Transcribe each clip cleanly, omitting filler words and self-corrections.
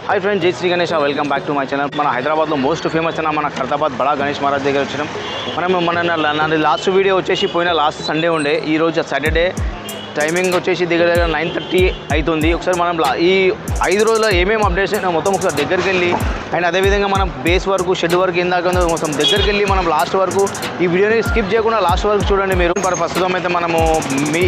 हाय friends, जय Shri Ganesh, welcome back to my channel. मन Hyderabad most famous मन खरताबाद बड़ा गणेश महाराज దగ్గర వచ్చాం। మనం మన లాస్ట్ వీడియో వచ్చేసి పోయిన లాస్ట్ సండే ఉండే, ఈ రోజు సాటర్డే టైమింగ్ వచ్చేసి దగ్గర 9:30 అవుతుంది। ఒకసారి మనం ఈ 5 రోజుల్లో ఏమేమి అప్డేట్స్ అయినా మొత్తం ఒకసారి దగ్గరికి వెళ్ళి అండ్ అదేవిధంగా మనం బేస్ వరకు షెడ్ వరకు ఇందాక మొత్తం దగ్గరికి వెళ్ళి మనం లాస్ట్ వరకు ఈ వీడియోని స్కిప్ చేయకుండా లాస్ట్ వరకు చూడండి మీరు। ప్రస్తుతం అయితే మనము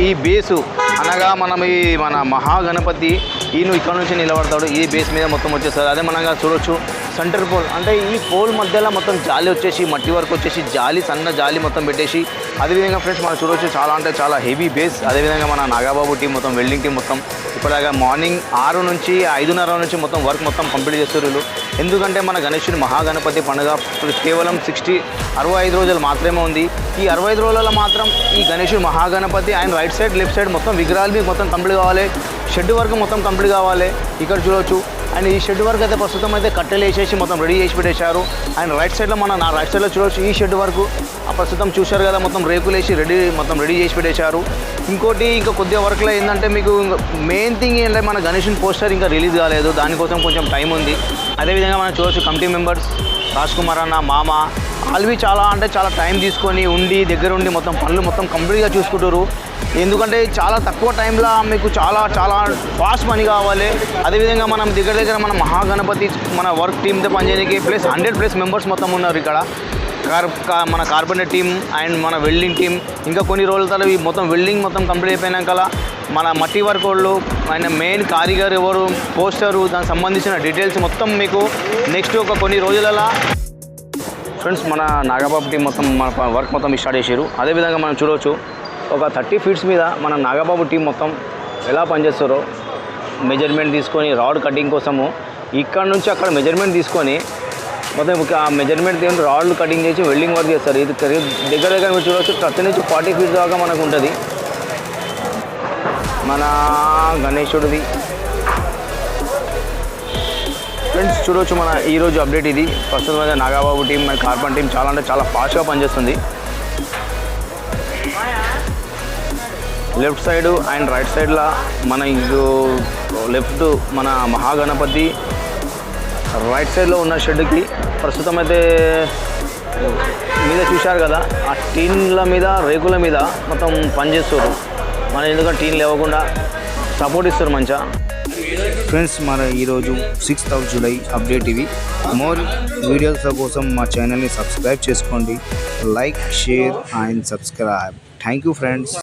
ఈ బేసు అనగా మనం ఈ మన మహాగణపతి ఈయన ఇక్కడ నుంచి నిలబడతాడు, ఈ బేస్ మీద మొత్తం వచ్చేస్తారు। అదే మనగా చూడొచ్చు సెంటర్ పోల్, అంటే ఈ పోల్ మధ్యలో మొత్తం జాలి వచ్చేసి మట్టి వరకు వచ్చేసి జాలి సన్న జాలి మొత్తం పెట్టేసి అదేవిధంగా ఫ్రెండ్స్ మనం చూడొచ్చు చాలా అంటే చాలా హెవీ బేస్। అదేవిధంగా మన నాగబాబు టీం మొత్తం వెల్డింగ్ టీం మొత్తం ఇప్పటిదాకా మార్నింగ్ 6 నుంచి 5:30 నుంచి మొత్తం వర్క్ మొత్తం కంప్లీట్ చేస్తారు। ఎందుకంటే మన గణేశుని మహాగణపతి పండుగ కేవలం 65 రోజులు మాత్రమే ఉంది। ఈ 65 రోజులలో మాత్రం ఈ గణేశుని మహాగణపతి ఆయన రైట్ సైడ్ లెఫ్ట్ సైడ్ మొత్తం విగ్రహాలు మీకు మొత్తం కంప్లీట్ కావాలి, షెడ్ వరకు మొత్తం కంప్లీట్ కావాలి। ఇక్కడ చూడొచ్చు అండ్ ఈ షెడ్ వరకు అయితే ప్రస్తుతం అయితే కట్టెలు వేసేసి మొత్తం రెడీ చేసి పెట్టేశారు। అండ్ రైట్ సైడ్లో నా రైట్ సైడ్లో చూడొచ్చు ఈ షెడ్ వరకు ప్రస్తుతం చూశారు కదా, మొత్తం రేకులు వేసి మొత్తం రెడీ చేసి పెట్టేశారు। ఇంకోటి ఇంకా కొద్దిగా వర్క్లో ఏంటంటే మీకు మెయిన్ థింగ్ ఏంటంటే మన గణేశుని పోస్టర్ ఇంకా రిలీజ్ కాలేదు, దానికోసం కొంచెం టైం ఉంది। అదేవిధంగా మనం చూడొచ్చు కమిటీ మెంబర్స్ రాజ్ కుమార్ అన్న, మామ వాళ్ళవి చాలా అంటే చాలా టైం తీసుకొని ఉండి దగ్గర ఉండి మొత్తం పనులు మొత్తం కంప్లీట్గా చూసుకుంటారు। ఎందుకంటే చాలా తక్కువ టైంలో మీకు చాలా చాలా ఫాస్ట్ పని కావాలి। అదేవిధంగా మనం దగ్గర మన మహాగణపతి మన వర్క్ టీమ్తో పనిచేయడానికి ప్లస్ 100+ మెంబర్స్ మొత్తం ఉన్నారు ఇక్కడ। మన కార్పెంటర్ టీం అండ్ మన వెల్డింగ్ టీం ఇంకా కొన్ని రోజుల తర్వాత ఈ మొత్తం వెల్డింగ్ మొత్తం కంప్లీట్ అయిపోయినాక మన మట్టి వర్క్ వాళ్ళు ఆయన మెయిన్ కారిగర్ ఎవరు, పోస్టరు, దానికి సంబంధించిన డీటెయిల్స్ మొత్తం మీకు నెక్స్ట్ ఒక కొన్ని రోజులలో ఫ్రెండ్స్ మన నాగబాబు టీం మొత్తం మన వర్క్ మొత్తం స్టార్ట్ చేశారు। అదేవిధంగా మనం చూడవచ్చు ఒక 30 ఫీట్స్ మీద మన నాగబాబు టీం మొత్తం ఎలా పనిచేస్తారో మెజర్మెంట్ తీసుకొని రాడ్ కటింగ్ కోసము ఇక్కడ నుంచి అక్కడ మెజర్మెంట్ తీసుకొని మొత్తం ఆ మెజర్మెంట్ తీసుకొని రాడ్లు కటింగ్ చేసి వెల్డింగ్ వర్క్ చేస్తారు। ఇది దగ్గర మీరు చూడవచ్చు 30 నుంచి 40 ఫీట్స్ దాకా మనకు ఉంటుంది మన గణేశుడిది। ఫ్రెండ్స్ చూడవచ్చు మన ఈరోజు అప్డేట్ ఇది। ప్రస్తుతం అయితే నాగబాబు టీం మన కార్బన్ టీం చాలా అంటే చాలా ఫాస్ట్గా పనిచేస్తుంది। లెఫ్ట్ సైడ్ అండ్ రైట్ సైడ్లో మన లెఫ్ట్ మన మహాగణపతి, రైట్ సైడ్లో ఉన్న షెడ్కి ప్రస్తుతం అయితే మీద చూశారు కదా ఆ టీన్ల మీద రేకుల మీద మొత్తం పనిచేస్తారు మన, ఎందుకంటే టీన్ లేవకుండా సపోర్ట్ ఇస్తారు మంచిగా। ఫ్రెండ్స్ మన ఈరోజు 6th of July అప్డేట్ ఇవి। మోర్ వీడియోస్ కోసం మా ఛానల్ని సబ్స్క్రైబ్ చేసుకోండి, like share and subscribe. Thank you friends.